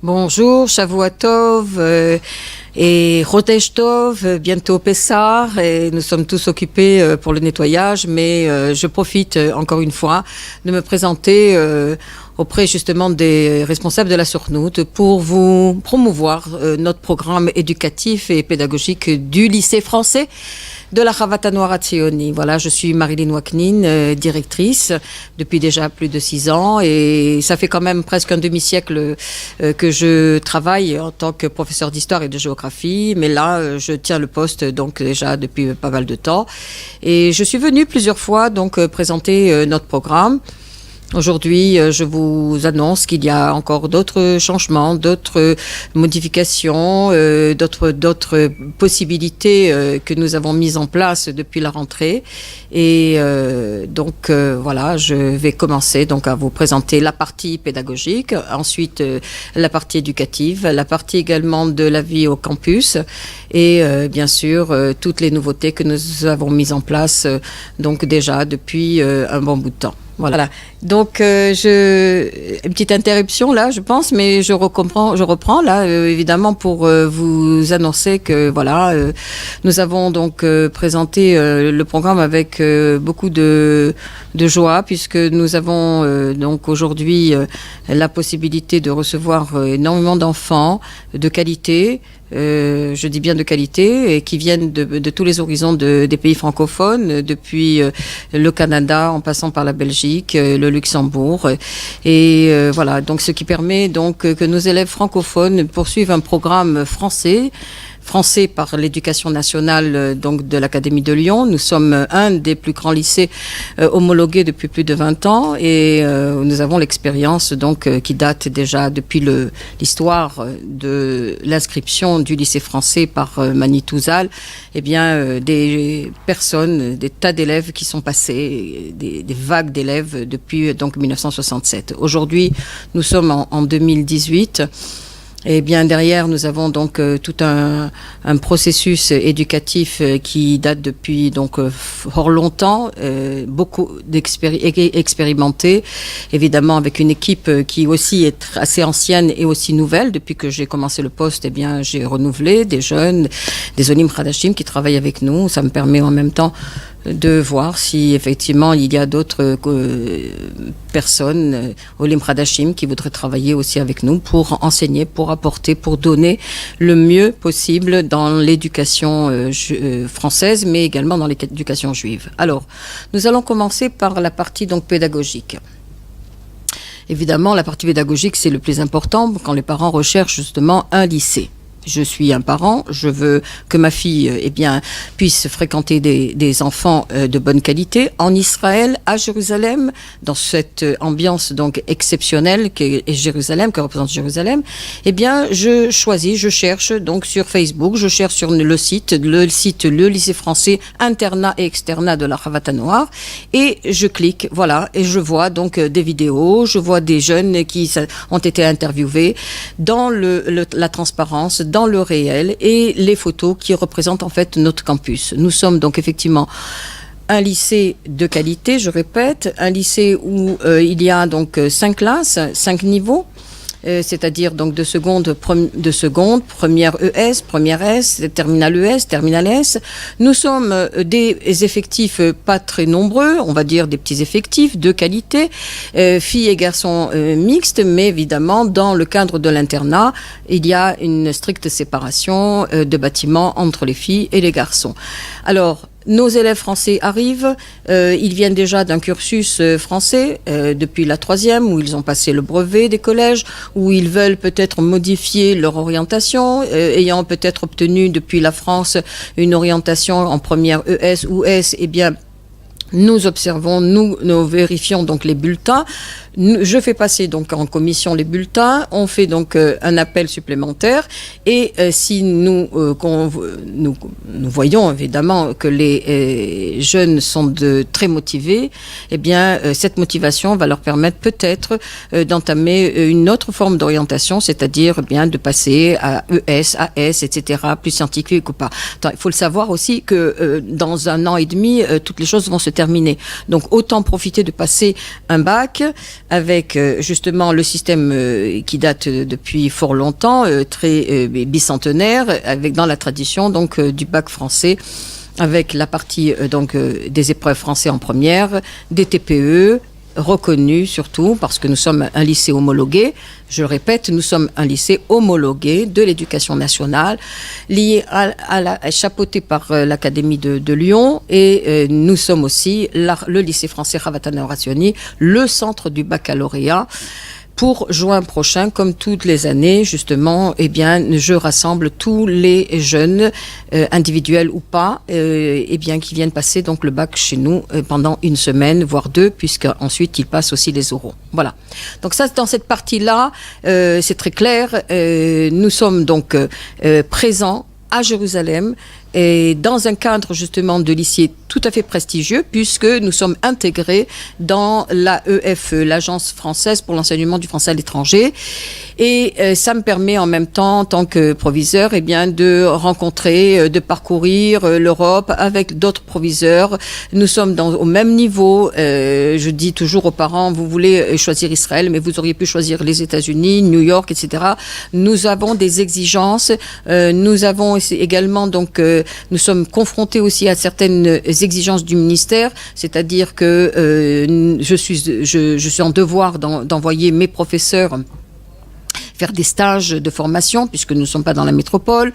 Bonjour, Shavua Tov et Chodesh Tov, bientôt Pessah, et nous sommes tous occupés pour le nettoyage, mais je profite encore une fois de me présenter auprès justement des responsables de la Sournout pour vous promouvoir notre programme éducatif et pédagogique du lycée français de la Chavata Hanoar Hatzioni. Voilà, je suis Marilyn Waknin, directrice depuis déjà plus de 6 ans, et ça fait quand même presque un demi-siècle que je travaille en tant que professeur d'histoire et de géographie, mais là je tiens le poste donc déjà depuis pas mal de temps, et je suis venue plusieurs fois donc présenter notre programme. Aujourd'hui, je vous annonce qu'il y a encore d'autres changements, d'autres modifications, d'autres possibilités que nous avons mises en place depuis la rentrée. Et donc voilà, je vais commencer donc à vous présenter la partie pédagogique, ensuite la partie éducative, la partie également de la vie au campus, et bien sûr toutes les nouveautés que nous avons mises en place donc déjà depuis un bon bout de temps. Voilà. Donc, une petite interruption là, je pense, mais je reprends là, évidemment, pour vous annoncer que voilà, nous avons donc présenté le programme avec beaucoup de joie, puisque nous avons donc aujourd'hui la possibilité de recevoir énormément d'enfants de qualité. Je dis bien de qualité, et qui viennent de tous les horizons des pays francophones, depuis le Canada en passant par la Belgique, le Luxembourg, et voilà, donc ce qui permet donc que nos élèves francophones poursuivent un programme français par l'éducation nationale donc de l'Académie de Lyon. Nous sommes un des plus grands lycées homologués depuis plus de 20 ans, et nous avons l'expérience donc qui date déjà depuis l'histoire de l'inscription du lycée français par Manitou Zal. Eh bien, des personnes, des tas d'élèves qui sont passés, des vagues d'élèves depuis donc 1967. Aujourd'hui, nous sommes en 2018. Et bien derrière, nous avons donc tout un processus éducatif qui date depuis donc fort longtemps, beaucoup expérimenté, évidemment avec une équipe qui aussi est assez ancienne et aussi nouvelle. Depuis que j'ai commencé le poste, eh bien j'ai renouvelé des jeunes, des Olim Khadashim qui travaillent avec nous. Ça me permet en même temps de voir si effectivement il y a d'autres personnes, Olim Khadashim, qui voudraient travailler aussi avec nous pour enseigner, pour apporter, pour donner le mieux possible dans l'éducation française, mais également dans l'éducation juive. Alors, nous allons commencer par la partie donc pédagogique. Évidemment, la partie pédagogique, c'est le plus important quand les parents recherchent justement un lycée. Je suis un parent, je veux que ma fille puisse fréquenter des enfants de bonne qualité en Israël, à Jérusalem, dans cette ambiance donc exceptionnelle qu'est Jérusalem, que représente Jérusalem. Eh bien, je cherche donc sur Facebook, je cherche sur le site le lycée français internat et externat de la Chavata Hanoar, et je clique, voilà, et je vois donc des vidéos, je vois des jeunes qui ont été interviewés dans la transparence, dans le réel, et les photos qui représentent en fait notre campus. Nous sommes donc effectivement un lycée de qualité, je répète, un lycée où il y a donc 5 classes, 5 niveaux. C'est-à-dire donc de seconde, première ES, première S, terminale ES, terminale S. Nous sommes des effectifs pas très nombreux, on va dire des petits effectifs de qualité, filles et garçons mixtes, mais évidemment dans le cadre de l'internat, il y a une stricte séparation de bâtiments entre les filles et les garçons. Alors, nos élèves français arrivent, ils viennent déjà d'un cursus français depuis la 3e, où ils ont passé le brevet des collèges, où ils veulent peut-être modifier leur orientation, ayant peut-être obtenu depuis la France une orientation en première ES ou S, eh bien nous observons, nous vérifions donc les bulletins. Je fais passer donc en commission les bulletins. On fait donc un appel supplémentaire. Et si nous voyons évidemment que les jeunes sont très motivés, eh bien cette motivation va leur permettre peut-être d'entamer une autre forme d'orientation, c'est-à-dire eh bien de passer à ES, AS, etc., plus scientifique ou pas. Attends, il faut le savoir aussi que dans 1 an et demi, toutes les choses vont se terminé. Donc autant profiter de passer un bac avec justement le système qui date depuis fort longtemps, très bicentenaire, avec dans la tradition donc du bac français, avec la partie des épreuves français en première, des TPE, reconnu surtout parce que nous sommes un lycée homologué. Je le répète, nous sommes un lycée homologué de l'éducation nationale, lié chapeauté par l'Académie de Lyon, et nous sommes aussi le lycée français Ravatana Orationi, le centre du baccalauréat. Pour juin prochain, comme toutes les années, justement, eh bien, je rassemble tous les jeunes, individuels ou pas, eh bien, qui viennent passer donc le bac chez nous pendant une semaine, voire 2, puisque ensuite ils passent aussi les oraux. Voilà. Donc ça, dans cette partie-là, c'est très clair. Nous sommes donc présents à Jérusalem, et dans un cadre justement de lycée tout à fait prestigieux, puisque nous sommes intégrés dans l'AEFE, l'Agence française pour l'enseignement du français à l'étranger. Et ça me permet en même temps, en tant que proviseur, eh bien, de rencontrer, de parcourir l'Europe avec d'autres proviseurs. Nous sommes au même niveau. Je dis toujours aux parents, vous voulez choisir Israël, mais vous auriez pu choisir les États-Unis, New York, etc. Nous avons des exigences. Nous avons également donc nous sommes confrontés aussi à certaines exigences du ministère, c'est-à-dire que je suis en devoir d'envoyer mes professeurs faire des stages de formation, puisque nous ne sommes pas dans la métropole.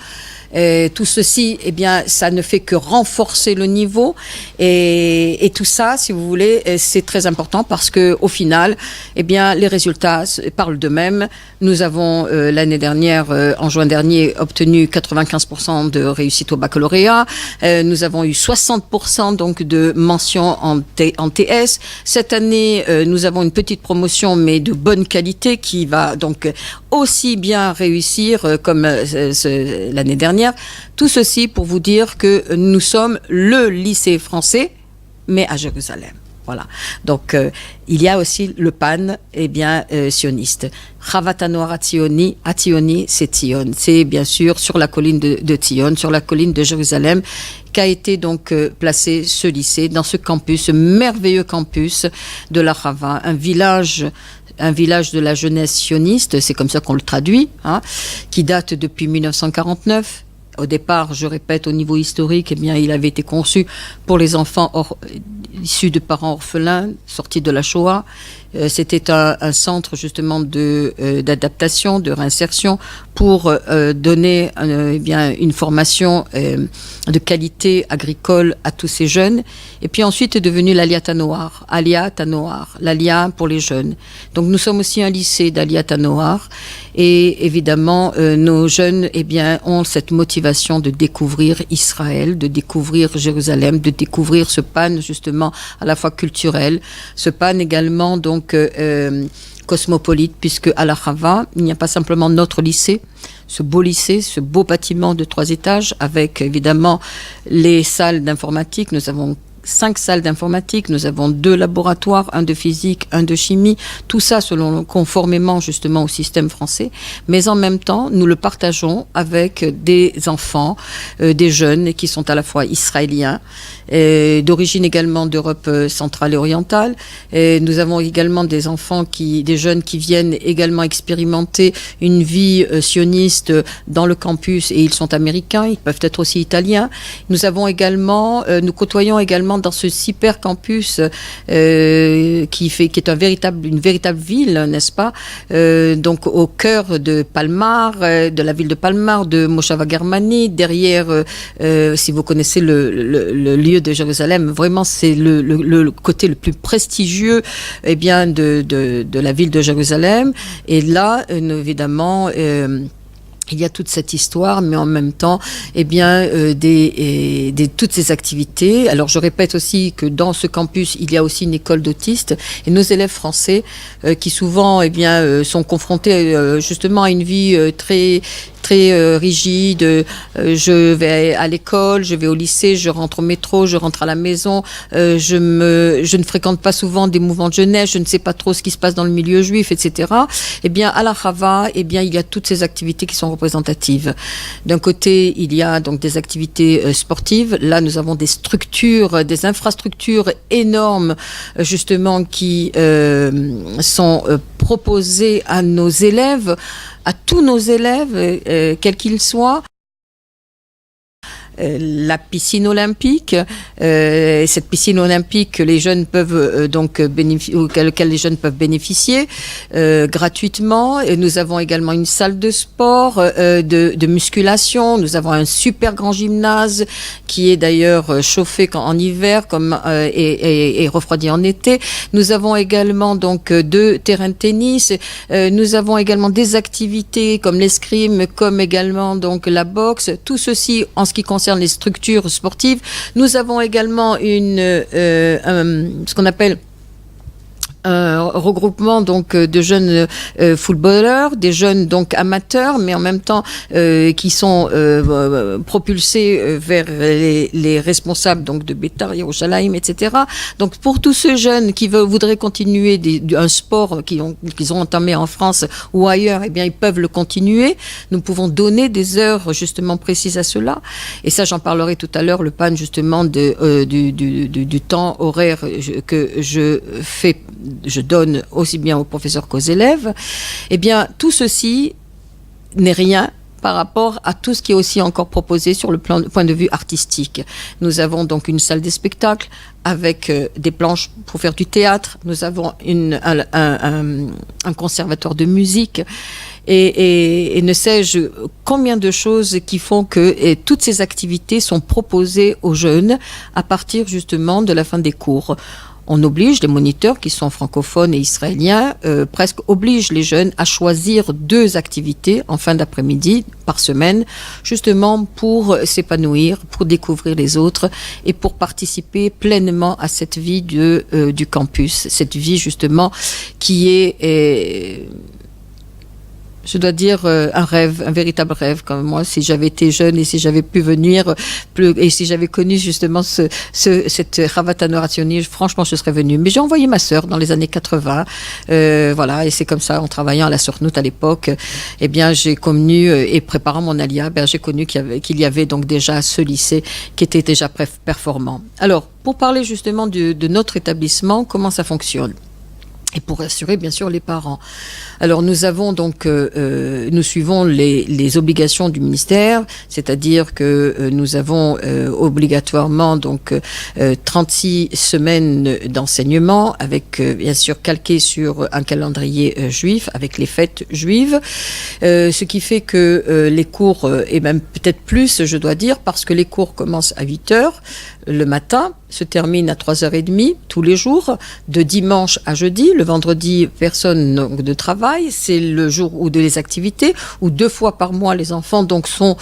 Tout ceci, eh bien, ça ne fait que renforcer le niveau, et tout ça, si vous voulez, c'est très important parce que au final, eh bien, les résultats parlent d'eux-mêmes. Nous avons l'année dernière, en juin dernier, obtenu 95% de réussite au baccalauréat. Nous avons eu 60% donc de mentions en TS. Cette année, nous avons une petite promotion, mais de bonne qualité, qui va donc aussi bien réussir comme l'année dernière. Tout ceci pour vous dire que nous sommes le lycée français, mais à Jérusalem. Voilà. Donc, il y a aussi le pan, eh bien, sioniste. Ravatano Arationi, Ationi, c'est Sion. C'est bien sûr sur la colline de Sion, sur la colline de Jérusalem, qu'a été donc placé ce lycée, dans ce campus, ce merveilleux campus de la Rava, un village de la jeunesse sioniste, c'est comme ça qu'on le traduit, hein, qui date depuis 1949. Au départ, je répète, au niveau historique, eh bien, il avait été conçu pour les enfants issus de parents orphelins, sortis de la Shoah. C'était un centre justement d'adaptation, de réinsertion, pour donner eh bien, une formation de qualité agricole à tous ces jeunes. Et puis ensuite est devenu l'Aliyat HaNoar, l'Aliyah pour les jeunes. Donc nous sommes aussi un lycée d'Aliyat HaNoar, et évidemment nos jeunes eh bien, ont cette motivation de découvrir Israël, de découvrir Jérusalem, de découvrir ce pan justement à la fois culturel, ce pan également donc cosmopolite, puisque à la Rava, il n'y a pas simplement notre lycée, ce beau bâtiment de 3 étages, avec évidemment les salles d'informatique. Nous avons 5 salles d'informatique, nous avons 2 laboratoires, un de physique, un de chimie, tout ça conformément justement au système français, mais en même temps, nous le partageons avec des enfants, des jeunes qui sont à la fois israéliens, d'origine également d'Europe centrale et orientale. Et nous avons également des jeunes qui viennent également expérimenter une vie sioniste dans le campus, et ils sont américains, ils peuvent être aussi italiens. Nous côtoyons également dans ce super campus qui est une véritable ville, n'est-ce pas, donc au cœur de Palmar, de la ville de Palmar, de Moshava Germani, derrière, si vous connaissez le lieu de Jérusalem, vraiment c'est le côté le plus prestigieux eh bien, de la ville de Jérusalem. Et là, évidemment, il y a toute cette histoire, mais en même temps, eh bien, toutes ces activités. Alors, je répète aussi que dans ce campus, il y a aussi une école d'autistes, et nos élèves français, qui souvent, eh bien, sont confrontés justement à une vie très très rigide. Je vais à l'école, je vais au lycée, je rentre au métro, je rentre à la maison. Je ne fréquente pas souvent des mouvements de jeunesse, je ne sais pas trop ce qui se passe dans le milieu juif, etc. Eh bien, à la Chava, eh bien, il y a toutes ces activités qui sont représentatives. D'un côté, il y a donc des activités sportives. Là, nous avons des structures, des infrastructures énormes, justement, qui sont proposées à nos élèves, à tous nos élèves, quels qu'ils soient. La piscine olympique, cette piscine olympique que les jeunes peuvent auquel les jeunes peuvent bénéficier gratuitement. Et nous avons également une salle de sport, de musculation. Nous avons un super grand gymnase qui est d'ailleurs chauffé en hiver et refroidi en été. Nous avons également donc 2 terrains de tennis. Nous avons également des activités comme l'escrime, comme également donc la boxe. Tout ceci en ce qui concerne les structures sportives. Nous avons également ce qu'on appelle un regroupement donc de jeunes footballeurs, des jeunes donc amateurs, mais en même temps qui sont propulsés vers les responsables donc de Beitar Yerushalayim, etc. Donc pour tous ces jeunes qui voudraient continuer un sport qu'ils ont entamé en France ou ailleurs, eh bien ils peuvent le continuer. Nous pouvons donner des heures justement précises à cela. Et ça, j'en parlerai tout à l'heure, le pan justement du temps horaire que je donne aussi bien aux professeurs qu'aux élèves. Eh bien, tout ceci n'est rien par rapport à tout ce qui est aussi encore proposé sur le point de vue artistique. Nous avons donc une salle des spectacles avec des planches pour faire du théâtre. Nous avons un conservatoire de musique. Et ne sais-je combien de choses qui font que toutes ces activités sont proposées aux jeunes à partir justement de la fin des cours. On oblige les moniteurs qui sont francophones et israéliens, presque obligent les jeunes à choisir 2 activités en fin d'après-midi par semaine, justement pour s'épanouir, pour découvrir les autres et pour participer pleinement à cette vie du campus, cette vie justement qui est je dois dire un rêve, un véritable rêve. Comme moi, si j'avais été jeune et si j'avais pu venir et si j'avais connu justement cette Chavat Hanor Hatzioni, franchement, je serais venue. Mais j'ai envoyé ma sœur dans les années 80, voilà, et c'est comme ça, en travaillant à la Sornout à l'époque, eh bien, j'ai connu et préparant mon alia, j'ai connu qu'il y avait donc déjà ce lycée qui était déjà performant. Alors, pour parler justement de notre établissement, comment ça fonctionne? Et pour rassurer bien sûr les parents. Alors nous avons donc, nous suivons les obligations du ministère, c'est-à-dire que nous avons obligatoirement donc 36 semaines d'enseignement, avec bien sûr calqué sur un calendrier juif, avec les fêtes juives, ce qui fait que les cours, et même peut-être plus je dois dire, parce que les cours commencent à 8h le matin, se terminent à 3h30 tous les jours, de dimanche à jeudi. Le vendredi, personne de travail, c'est le jour où les activités, où 2 fois par mois les enfants donc sont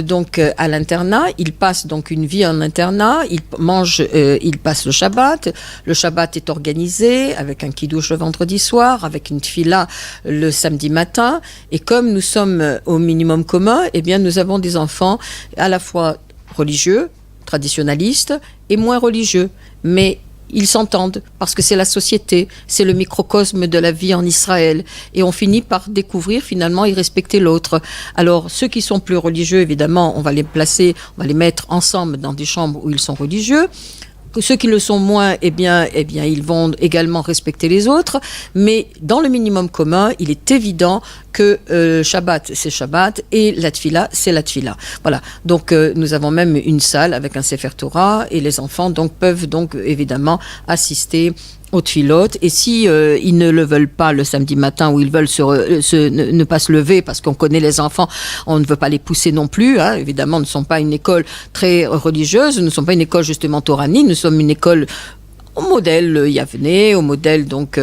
donc à l'internat. Ils passent donc une vie en internat, ils mangent, ils passent le Shabbat. Le Shabbat est organisé avec un kiddush le vendredi soir, avec une tfila le samedi matin. Et comme nous sommes au minimum commun, eh bien nous avons des enfants à la fois religieux, traditionnalistes et moins religieux, mais ils s'entendent parce que c'est la société, c'est le microcosme de la vie en Israël, et on finit par découvrir finalement et respecter l'autre. Alors ceux qui sont plus religieux, évidemment, on va les placer, on va les mettre ensemble dans des chambres où ils sont religieux. Ceux qui le sont moins, eh bien, ils vont également respecter les autres. Mais dans le minimum commun, il est évident que Shabbat, c'est Shabbat et la Tfila, c'est la Tfila. Voilà. Donc, nous avons même une salle avec un Sefer Torah et les enfants donc peuvent donc évidemment assister aux tfilot, et si ils ne le veulent pas le samedi matin, ou ils veulent ne pas se lever parce qu'on connaît les enfants, on ne veut pas les pousser non plus, hein. Évidemment, nous ne sommes pas une école très religieuse, nous ne sommes pas une école justement toranique, nous sommes une école au modèle Yavneh, au modèle donc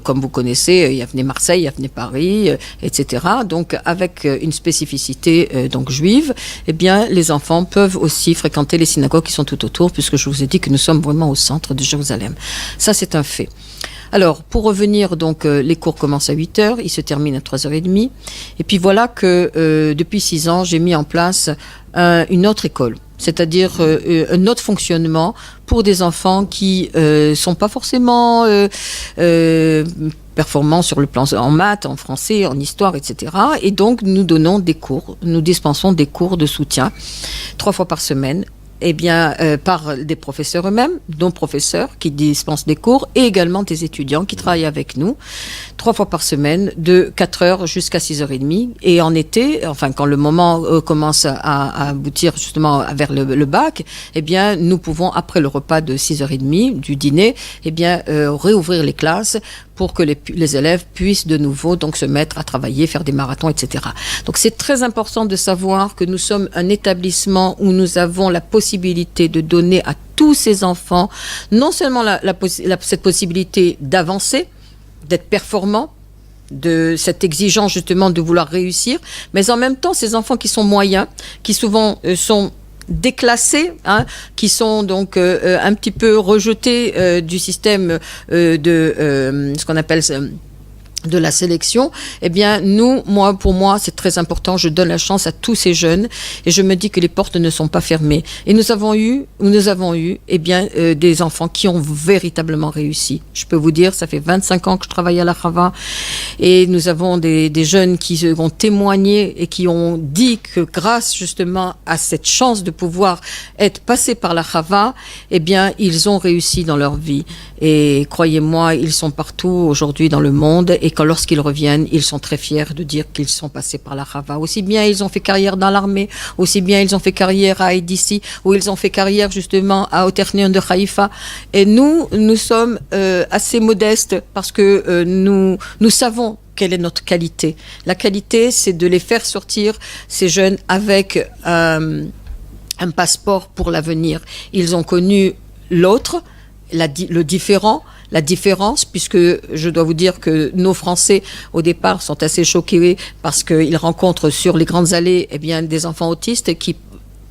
comme vous connaissez Yavneh Marseille, Yavneh Paris, etc. Donc avec une spécificité donc juive, eh bien les enfants peuvent aussi fréquenter les synagogues qui sont tout autour, puisque je vous ai dit que nous sommes vraiment au centre de Jérusalem. Ça, c'est un fait. Alors, pour revenir, donc, les cours commencent à 8h, ils se terminent à 3h30. Et puis voilà que depuis 6 ans, j'ai mis en place une autre école, c'est-à-dire un autre fonctionnement pour des enfants qui sont pas forcément performants sur le plan en maths, en français, en histoire, etc. Et donc, nous donnons des cours, nous dispensons des cours de soutien 3 fois par semaine. Eh bien, par des professeurs eux-mêmes, nos professeurs qui dispensent des cours, et également des étudiants qui travaillent avec nous 3 fois par semaine, de 4h jusqu'à 6h30. Et en été, enfin, quand le moment commence à aboutir justement vers le bac, eh bien, nous pouvons, après le repas de 6h30, du dîner, eh bien, réouvrir les classes pour que les élèves puissent de nouveau donc se mettre à travailler, faire des marathons, etc. Donc c'est très important de savoir que nous sommes un établissement où nous avons la possibilité de donner à tous ces enfants non seulement cette possibilité d'avancer, d'être performants, de cette exigence justement de vouloir réussir, mais en même temps ces enfants qui sont moyens, qui souvent sont déclassés, hein, qui sont donc un petit peu rejetés du système de ce qu'on appelle de la sélection, eh bien, pour moi, c'est très important. Je donne la chance à tous ces jeunes et je me dis que les portes ne sont pas fermées. Et nous avons eu, eh bien, des enfants qui ont véritablement réussi. Je peux vous dire, ça fait 25 ans que je travaille à la Chava et nous avons des jeunes qui ont témoigné et qui ont dit que grâce justement à cette chance de pouvoir être passés par la Chava, eh bien, ils ont réussi dans leur vie. Et croyez-moi, ils sont partout aujourd'hui dans le monde et quand lorsqu'ils reviennent, ils sont très fiers de dire qu'ils sont passés par la Chava. Aussi bien ils ont fait carrière dans l'armée, aussi bien ils ont fait carrière à IDC, ou ils ont fait carrière justement à Oternion de Haïfa. Et nous sommes assez modestes parce que nous savons quelle est notre qualité. La qualité, c'est de les faire sortir, ces jeunes, avec un passeport pour l'avenir. Ils ont connu l'autre, le différent, la différence, puisque je dois vous dire que nos Français, au départ, sont assez choqués parce qu'ils rencontrent sur les grandes allées, eh bien, des enfants autistes qui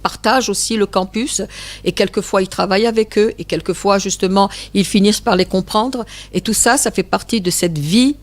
partagent aussi le campus et quelquefois ils travaillent avec eux et quelquefois justement ils finissent par les comprendre et tout ça, ça fait partie de cette vie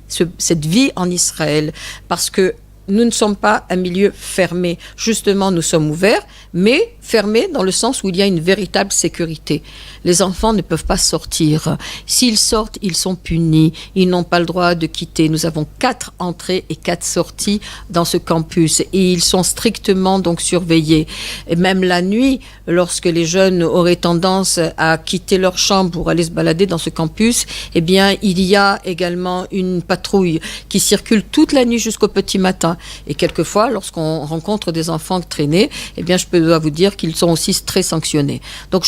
en Israël parce que nous ne sommes pas un milieu fermé. Justement, nous sommes ouverts, mais fermés dans le sens où il y a une véritable sécurité. Les enfants ne peuvent pas sortir. S'ils sortent, ils sont punis. Ils n'ont pas le droit de quitter. Nous avons 4 entrées et 4 sorties dans ce campus et ils sont strictement donc surveillés. Et même la nuit, lorsque les jeunes auraient tendance à quitter leur chambre pour aller se balader dans ce campus, eh bien, il y a également une patrouille qui circule toute la nuit jusqu'au petit matin. Et quelquefois, lorsqu'on rencontre des enfants traînés, eh bien, je dois vous dire qu'ils sont aussi très sanctionnés. Donc,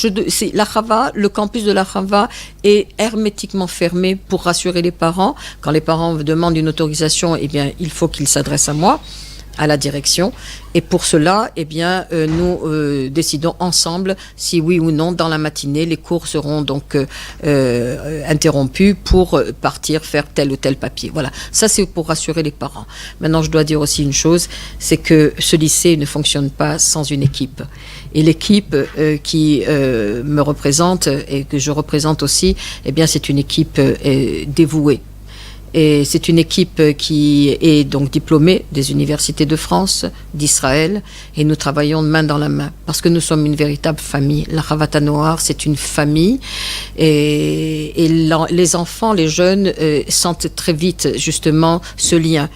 la Chava, le campus de la Chava est hermétiquement fermé pour rassurer les parents. Quand les parents demandent une autorisation, eh bien, il faut qu'ils s'adressent à moi, à la direction. Et pour cela, eh bien, nous décidons ensemble si oui ou non, dans la matinée, les cours seront donc interrompus pour partir faire tel ou tel papier. Voilà, ça c'est pour rassurer les parents. Maintenant, je dois dire aussi une chose, c'est que ce lycée ne fonctionne pas sans une équipe. Et l'équipe qui me représente et que je représente aussi, eh bien, c'est une équipe dévouée. Et c'est une équipe qui est donc diplômée des universités de France, d'Israël, et nous travaillons main dans la main parce que nous sommes une véritable famille. La Chavata Noar, c'est une famille et les enfants, les jeunes sentent très vite justement ce lien.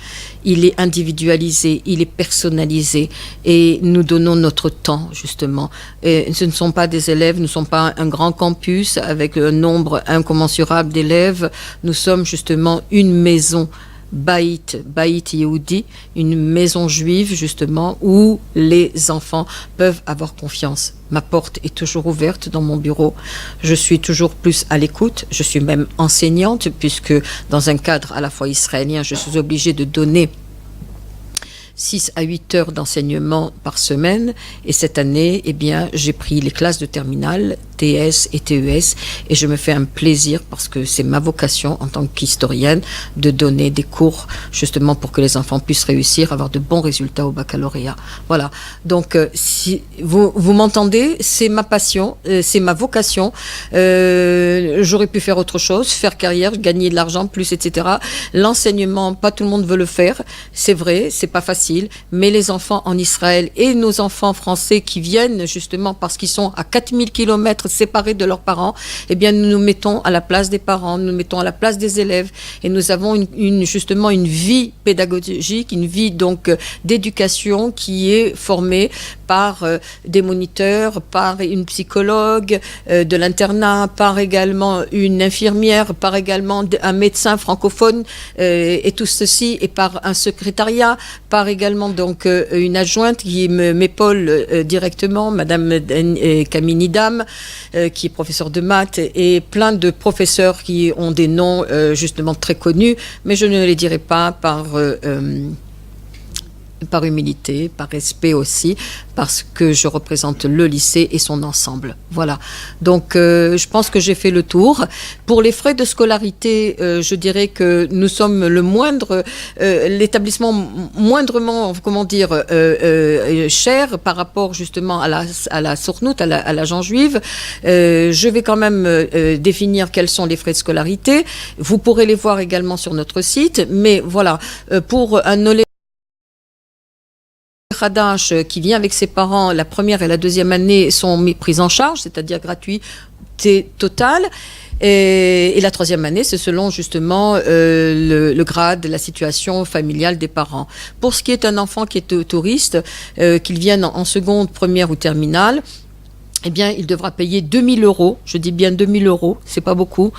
Il est individualisé, il est personnalisé et nous donnons notre temps justement. Et ce ne sont pas des élèves, nous ne sommes pas un grand campus avec un nombre incommensurable d'élèves. Nous sommes justement une maison, Baït Yehoudi, une maison juive justement où les enfants peuvent avoir confiance. Ma porte est toujours ouverte dans mon bureau. Je suis toujours plus à l'écoute. Je suis même enseignante puisque dans un cadre à la fois israélien, je suis obligée de donner 6 à 8 heures d'enseignement par semaine. Et cette année, eh bien, j'ai pris les classes de terminale TS et TES, et je me fais un plaisir parce que c'est ma vocation en tant qu'historienne de donner des cours justement pour que les enfants puissent réussir, avoir de bons résultats au baccalauréat. Voilà. Donc si vous m'entendez, c'est ma passion, c'est ma vocation. J'aurais pu faire autre chose, faire carrière, gagner de l'argent plus, etc. L'enseignement, pas tout le monde veut le faire, c'est vrai, c'est pas facile, mais les enfants en Israël et nos enfants français qui viennent justement parce qu'ils sont à 4000 kilomètres séparés de leurs parents, eh bien nous nous mettons à la place des parents, nous nous mettons à la place des élèves et nous avons justement une vie pédagogique, une vie donc d'éducation qui est formée par des moniteurs, par une psychologue de l'internat, par également une infirmière, par également un médecin francophone et tout ceci, et par un secrétariat, par également donc une adjointe qui m'épaule directement, Madame Camille Nidam, qui est professeure de maths, et plein de professeurs qui ont des noms justement très connus, mais je ne les dirai pas par humilité, par respect aussi, parce que je représente le lycée et son ensemble. Voilà. Donc, je pense que j'ai fait le tour. Pour les frais de scolarité, je dirais que nous sommes l'établissement moindrement, cher par rapport justement à la Sournout, à la Jean Juive. Je vais quand même définir quels sont les frais de scolarité. Vous pourrez les voir également sur notre site. Mais voilà, pour un Khadash qui vient avec ses parents, la première et la deuxième année sont prises en charge, c'est-à-dire gratuité totale. Et la troisième année, c'est selon justement le grade, la situation familiale des parents. Pour ce qui est un enfant qui est touriste, qu'il vienne en seconde, première ou terminale, eh bien, il devra payer 2000 €. Je dis bien 2000 €, c'est pas beaucoup,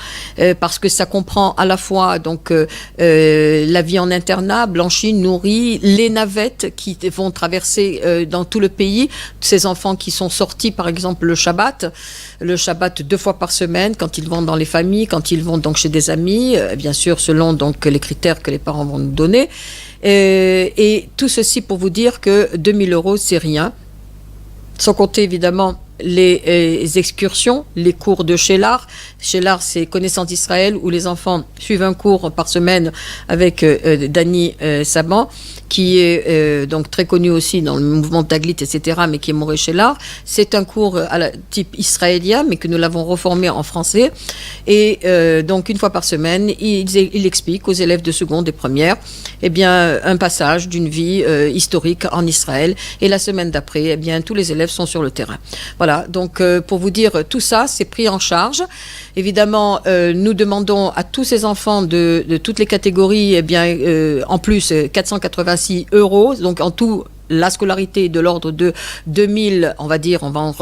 parce que ça comprend à la fois donc la vie en internat, blanchi, nourri, les navettes qui vont traverser dans tout le pays, ces enfants qui sont sortis, par exemple, le Shabbat 2 fois par semaine, quand ils vont dans les familles, quand ils vont donc chez des amis, bien sûr, selon donc les critères que les parents vont nous donner. Et tout ceci pour vous dire que 2000 €, c'est rien. Sans compter évidemment les excursions, les cours de Shelar. Shelar, c'est Connaissance d'Israël, où les enfants suivent un cours par semaine avec Dani Saban, qui est donc très connu aussi dans le mouvement Taglit, etc., mais qui est Moré Shelar. C'est un cours type israélien, mais que nous l'avons reformé en français. Et donc, une fois par semaine, il explique aux élèves de seconde et première eh bien, un passage d'une vie historique en Israël. Et la semaine d'après, eh bien, tous les élèves sont sur le terrain. Voilà, donc pour vous dire, tout ça, c'est pris en charge. Évidemment, nous demandons à tous ces enfants de toutes les catégories, eh bien, en plus, 486 €. Donc, en tout, la scolarité est de l'ordre de 2000, on va dire, on va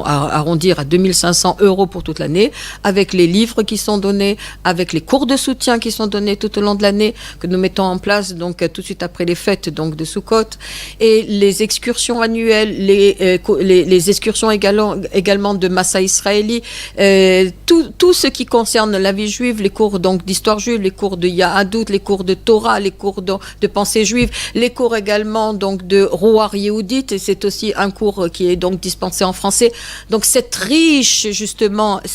arrondir à 2500 € pour toute l'année, avec les livres qui sont donnés, avec les cours de soutien qui sont donnés tout au long de l'année, que nous mettons en place donc tout de suite après les fêtes donc de Sukkot, et les excursions annuelles, les excursions également de Massa Israéli, tout ce qui concerne la vie juive, les cours donc d'histoire juive, les cours de Yahadout, les cours de Torah, les cours de pensée juive, les cours également donc de Roar Yehudit, et c'est aussi un cours qui est donc dispensé en français. Donc ce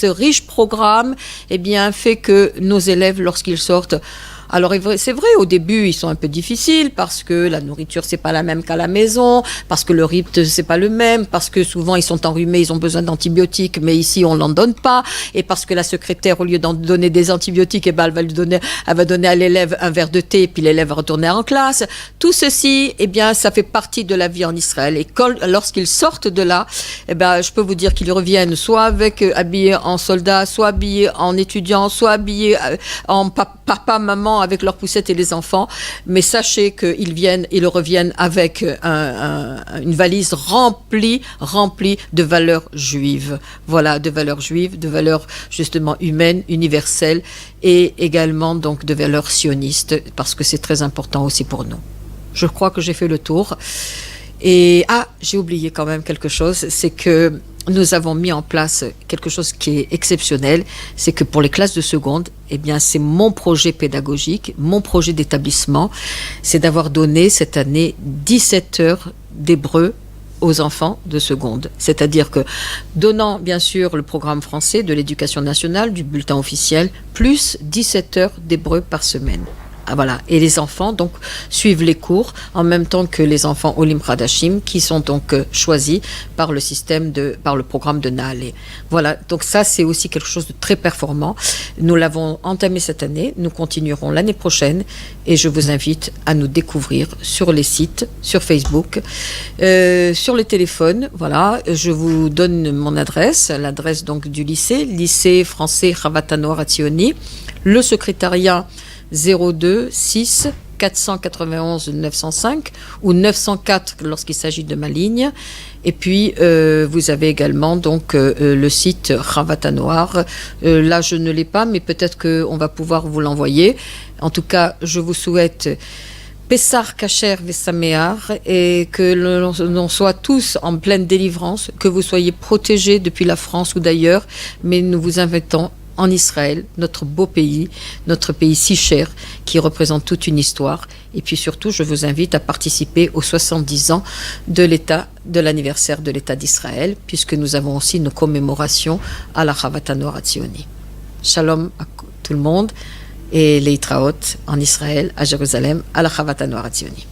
riche programme, eh bien, fait que nos élèves, lorsqu'ils sortent, alors c'est vrai, au début, ils sont un peu difficiles parce que la nourriture, c'est pas la même qu'à la maison, parce que le rythme, c'est pas le même, parce que souvent, ils sont enrhumés, ils ont besoin d'antibiotiques, mais ici, on n'en donne pas, et parce que la secrétaire, au lieu d'en donner des antibiotiques, eh ben, elle va donner à l'élève un verre de thé, puis l'élève va retourner en classe. Tout ceci, eh bien, ça fait partie de la vie en Israël. Et lorsqu'ils sortent de là, eh ben, je peux vous dire qu'ils reviennent soit habillés en soldat, soit habillés en étudiant, soit habillés en papa, maman, avec leurs poussettes et les enfants, mais sachez qu'ils reviennent avec une valise remplie de valeurs juives. Voilà, de valeurs juives, de valeurs justement humaines, universelles, et également donc de valeurs sionistes, parce que c'est très important aussi pour nous. Je crois que j'ai fait le tour. Et j'ai oublié quand même quelque chose, c'est que nous avons mis en place quelque chose qui est exceptionnel, c'est que pour les classes de seconde, eh bien, c'est mon projet pédagogique, mon projet d'établissement, c'est d'avoir donné cette année 17 heures d'hébreu aux enfants de seconde. C'est-à-dire que donnant bien sûr le programme français de l'éducation nationale, du bulletin officiel, plus 17 heures d'hébreu par semaine. Ah, voilà. Et les enfants donc suivent les cours en même temps que les enfants Olim Hadashim qui sont donc choisis par le programme de Naale. Voilà. Donc ça c'est aussi quelque chose de très performant. Nous l'avons entamé cette année, nous continuerons l'année prochaine et je vous invite à nous découvrir sur les sites, sur Facebook, sur les téléphones. Voilà. Je vous donne mon adresse, l'adresse donc du lycée français Chavat HaNoar Hatzioni, le secrétariat 02 6 491 905 ou 904 lorsqu'il s'agit de ma ligne. Et puis vous avez également donc le site Chavat HaNoar. Là je ne l'ai pas, mais peut-être qu'on va pouvoir vous l'envoyer. En tout cas, je vous souhaite Pessar Kacher Vesamear et que l'on soit tous en pleine délivrance, que vous soyez protégés depuis la France ou d'ailleurs, mais nous vous invitons en Israël, notre beau pays, notre pays si cher, qui représente toute une histoire. Et puis surtout, je vous invite à participer aux 70 ans de l'anniversaire de l'État d'Israël, puisque nous avons aussi nos commémorations à la Chavat HaNoar Hatzioni. Shalom à tout le monde et les Itraot en Israël, à Jérusalem, à la Chavat HaNoar Hatzioni.